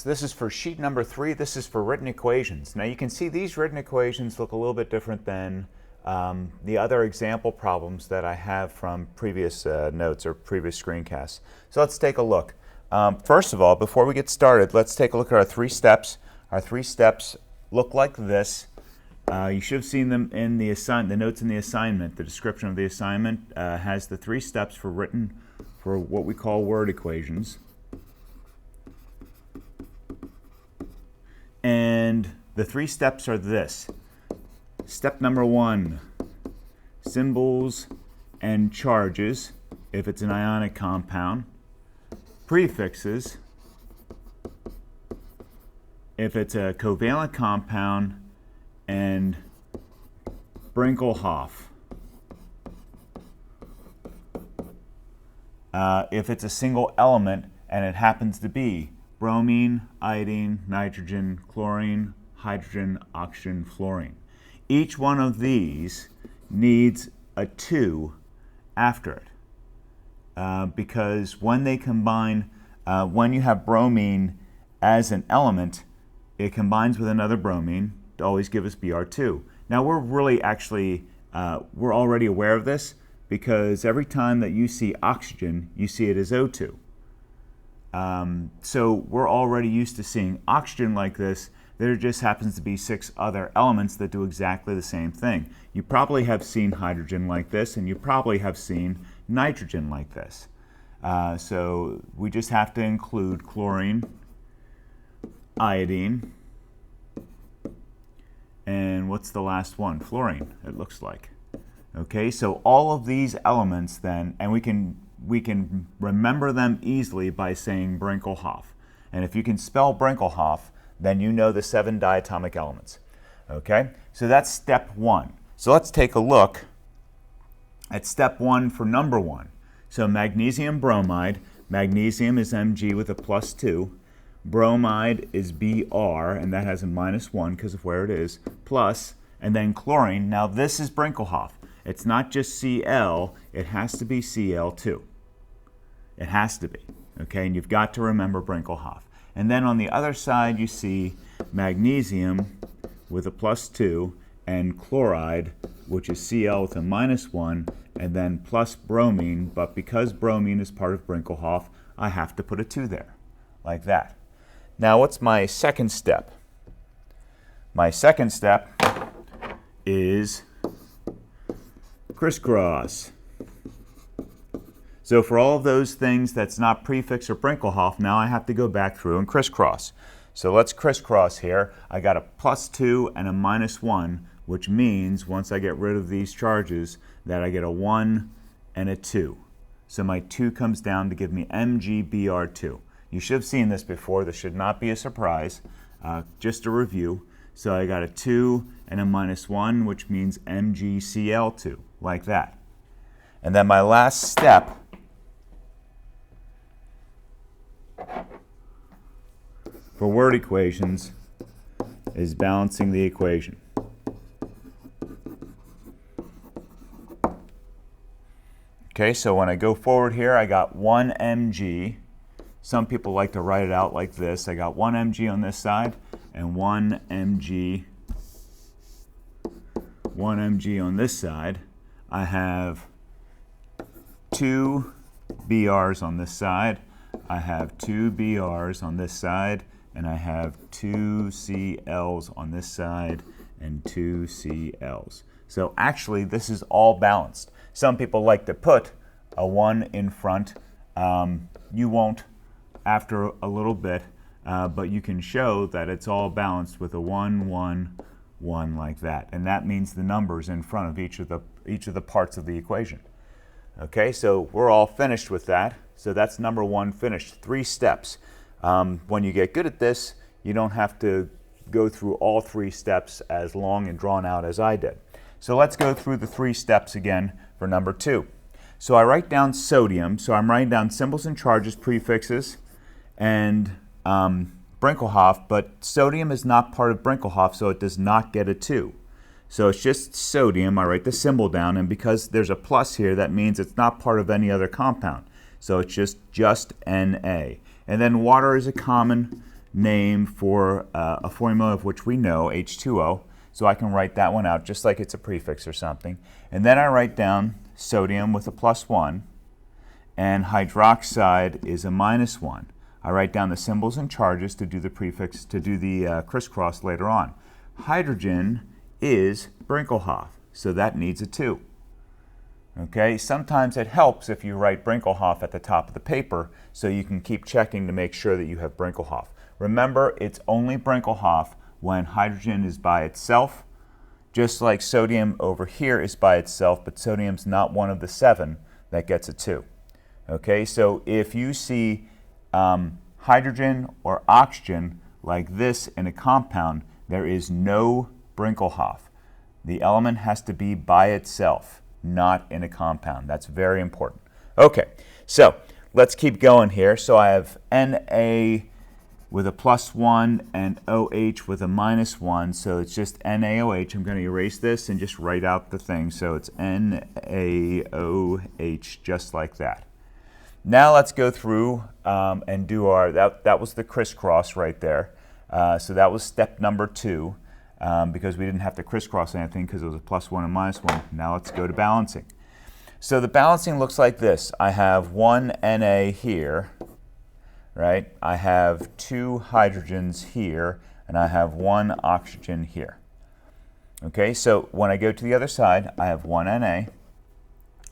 This is for sheet number 3. This is for written equations. Now you can see these written equations look a little bit different than the other example problems that I have from previous notes or previous screencasts. So let's take a look. First of all, before we get started, let's take a look at our 3 steps. Our 3 steps look like this. You should have seen them in the notes in the assignment. The description of the assignment has the 3 steps for what we call word equations. And the 3 steps are this. Step number 1, symbols and charges, if it's an ionic compound. Prefixes, if it's a covalent compound. And Brinkelhoff, if it's a single element and it happens to be bromine, iodine, nitrogen, chlorine, hydrogen, oxygen, fluorine. Each one of these needs a 2 after it because when they combine, when you have bromine as an element, it combines with another bromine to always give us Br2. Now we're really actually, we're already aware of this because every time that you see oxygen, you see it as O2. So we're already used to seeing oxygen like this. There just happens to be 6 other elements that do exactly the same thing. You probably have seen hydrogen like this, and you probably have seen nitrogen like this. So we just have to include chlorine, iodine, and what's the last one? Fluorine, it looks like. Okay, so all of these elements then, and we can remember them easily by saying Brinkelhoff. And if you can spell Brinkelhoff, then you know the 7 diatomic elements. Okay, so that's step 1. So let's take a look at step 1 for number 1. So magnesium bromide, magnesium is Mg with a +2. Bromide is Br, and that has a -1 because of where it is, plus, and then chlorine. Now this is Brinkelhoff. It's not just Cl, it has to be Cl too. It has to be, okay? And you've got to remember Brinkelhoff. And then on the other side you see magnesium with a +2 and chloride, which is Cl with a -1, and then plus bromine, but because bromine is part of Brinkelhoff, I have to put a 2 there, like that. Now, what's my second step? My second step is crisscross. So for all of those things that's not prefix or Brinkelhoff, now I have to go back through and crisscross. So let's crisscross here. I got a +2 and a -1, which means once I get rid of these charges that I get a 1 and a 2. So my 2 comes down to give me MgBr2. You should have seen this before. This should not be a surprise. Just a review. So I got a 2 and a -1, which means MgCl2, like that. And then my last step for word equations is balancing the equation. Okay, so when I go forward here, I got 1 Mg. Some people like to write it out like this. I got 1 Mg on this side and 1 Mg on this side. I have 2 Brs on this side. I have 2 Brs on this side, and I have 2 Cls on this side and 2 Cls. So actually this is all balanced. Some people like to put a 1 in front. You won't after a little bit, but you can show that it's all balanced with a 1, 1, 1 like that. And that means the numbers in front of each of the parts of the equation. Okay, so we're all finished with that. So that's number 1 finished. 3 steps. When you get good at this, you don't have to go through all 3 steps as long and drawn out as I did. So let's go through the 3 steps again for number 2. So I write down sodium. So I'm writing down symbols and charges, prefixes, and Brinkelhoff, but sodium is not part of Brinkelhoff, so it does not get a 2. So it's just sodium. I write the symbol down, and because there's a plus here, that means it's not part of any other compound. So it's just Na. And then water is a common name for a formula of which we know, H2O, so I can write that one out just like it's a prefix or something. And then I write down sodium with a +1, and hydroxide is a -1. I write down the symbols and charges to do the prefix, to do the crisscross later on. Hydrogen is Brinkelhoff, so that needs a 2. Okay, sometimes it helps if you write Brinkelhoff at the top of the paper so you can keep checking to make sure that you have Brinkelhoff. Remember, it's only Brinkelhoff when hydrogen is by itself, just like sodium over here is by itself, but sodium's not one of the 7 that gets a 2. Okay, so if you see hydrogen or oxygen like this in a compound, there is no Brinkelhoff. The element has to be by itself, not in a compound. That's very important. Okay, so let's keep going here. So I have Na with a +1 and OH with a -1, so it's just NaOH. I'm going to erase this and just write out the thing. So it's NaOH, just like that. Now let's go through and do our, that was the crisscross right there. So that was step number 2 because we didn't have to crisscross anything because it was a +1 and -1. Now let's go to balancing. So the balancing looks like this. I have 1 Na here, right? I have 2 hydrogens here, and I have 1 oxygen here. Okay, so when I go to the other side, I have 1 Na,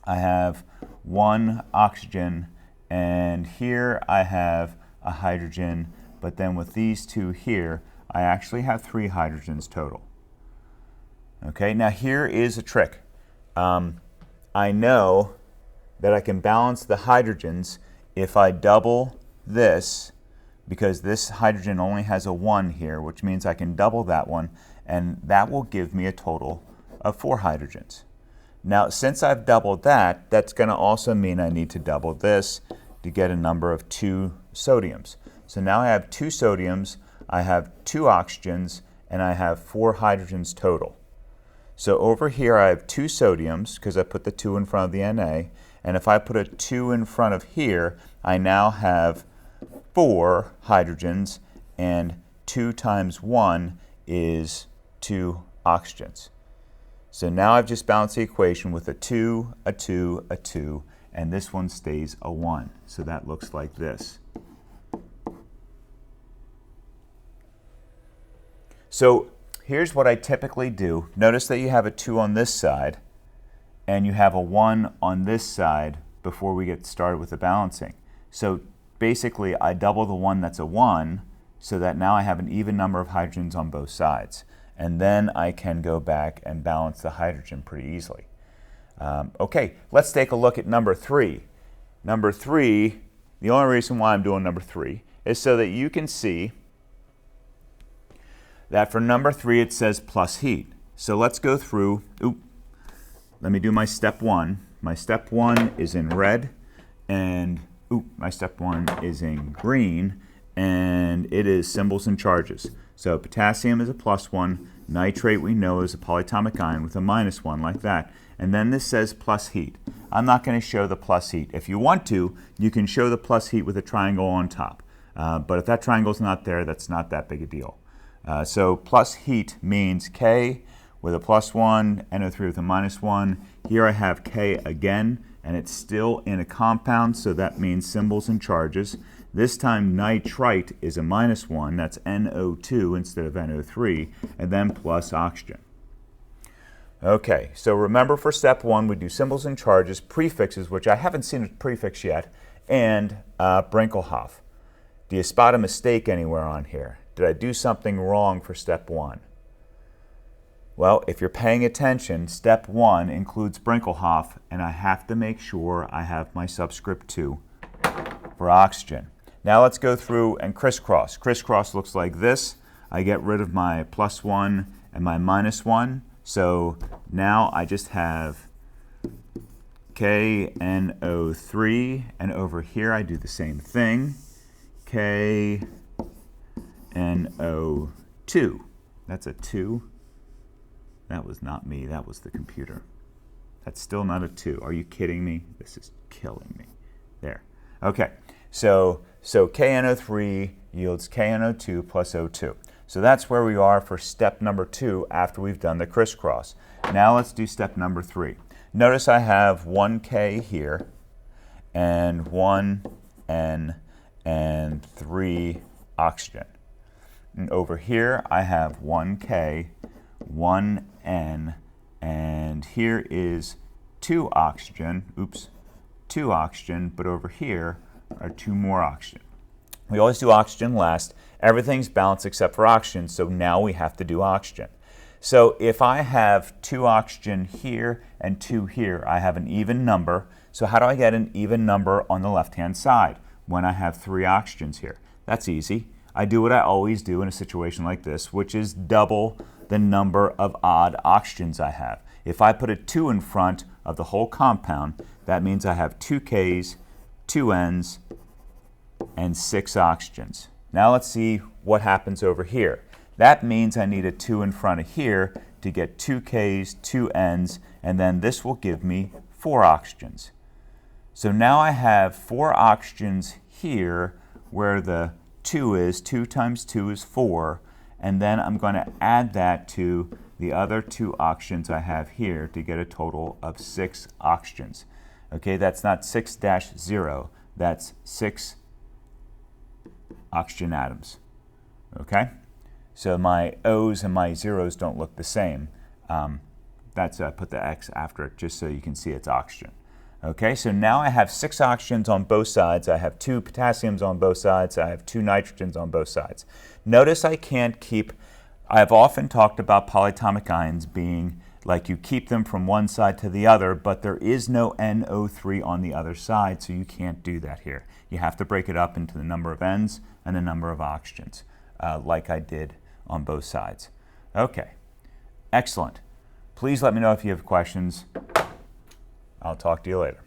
I have 1 oxygen, and here I have a hydrogen, but then with these 2 here, I actually have 3 hydrogens total. Okay, now here is a trick. I know that I can balance the hydrogens if I double this, because this hydrogen only has a 1 here, which means I can double that one, and that will give me a total of 4 hydrogens. Now, since I've doubled that, that's going to also mean I need to double this to get a number of 2 sodiums. So now I have 2 sodiums, I have 2 oxygens, and I have 4 hydrogens total. So over here I have 2 sodiums, because I put the 2 in front of the Na, and if I put a 2 in front of here, I now have 4 hydrogens, and 2 times 1 is 2 oxygens. So now I've just balanced the equation with a 2, a 2, a 2, and this one stays a 1. So that looks like this. So here's what I typically do. Notice that you have a 2 on this side, and you have a 1 on this side before we get started with the balancing. So basically, I double the one that's a 1, so that now I have an even number of hydrogens on both sides. And then I can go back and balance the hydrogen pretty easily. Okay, let's take a look at number 3. Number 3, the only reason why I'm doing number 3 is so that you can see that for number 3 it says plus heat. So let's go through, let me do my step 1. My step 1 is in red, and my step 1 is in green, and it is symbols and charges. So potassium is a +1, nitrate we know is a polyatomic ion with a -1 like that, and then this says plus heat. I'm not going to show the plus heat. If you want to, you can show the plus heat with a triangle on top, but if that triangle's not there, that's not that big a deal. So plus heat means K with a +1, NO3 with a -1. Here I have K again, and it's still in a compound, so that means symbols and charges. This time nitrite is a -1, that's NO2 instead of NO3, and then plus oxygen. Okay, so remember for step 1 we do symbols and charges, prefixes, which I haven't seen a prefix yet, and Brinkelhoff. Do you spot a mistake anywhere on here? Did I do something wrong for step 1? Well, if you're paying attention, step 1 includes Brinkelhoff, and I have to make sure I have my subscript 2 for oxygen. Now let's go through and crisscross. Crisscross looks like this. I get rid of my +1 and my -1, so now I just have KNO3, and over here I do the same thing, KNO2. That's a 2. That was not me, that was the computer. That's still not a 2. Are you kidding me? This is killing me. There. Okay, So KNO3 yields KNO2 plus O2. So that's where we are for step number 2 after we've done the crisscross. Now let's do step number 3. Notice I have 1K here and 1N and 3 oxygen. And over here I have 1K, 1N, and here is 2 oxygen, oops, 2 oxygen, but over here are 2 more oxygen. We always do oxygen last. Everything's balanced except for oxygen, so now we have to do oxygen. So if I have 2 oxygen here and 2 here, I have an even number. So how do I get an even number on the left-hand side when I have 3 oxygens here? That's easy. I do what I always do in a situation like this, which is double the number of odd oxygens I have. If I put a 2 in front of the whole compound, that means I have 2 Ks, 2 Ns, and 6 oxygens. Now let's see what happens over here. That means I need a 2 in front of here to get 2 Ks, 2 Ns, and then this will give me 4 oxygens. So now I have 4 oxygens here where the 2 is. 2 times 2 is 4, and then I'm going to add that to the other 2 oxygens I have here to get a total of 6 oxygens. Okay, that's not 6-0, that's 6 oxygen atoms. Okay? So my O's and my zeros don't look the same. That's I put the X after it just so you can see it's oxygen. Okay, so now I have 6 oxygens on both sides. I have 2 potassiums on both sides. I have 2 nitrogens on both sides. Notice I can't keep, I've often talked about polyatomic ions being like you keep them from one side to the other, but there is no NO3 on the other side, so you can't do that here. You have to break it up into the number of N's and the number of oxygens, like I did on both sides. Okay, excellent. Please let me know if you have questions. I'll talk to you later.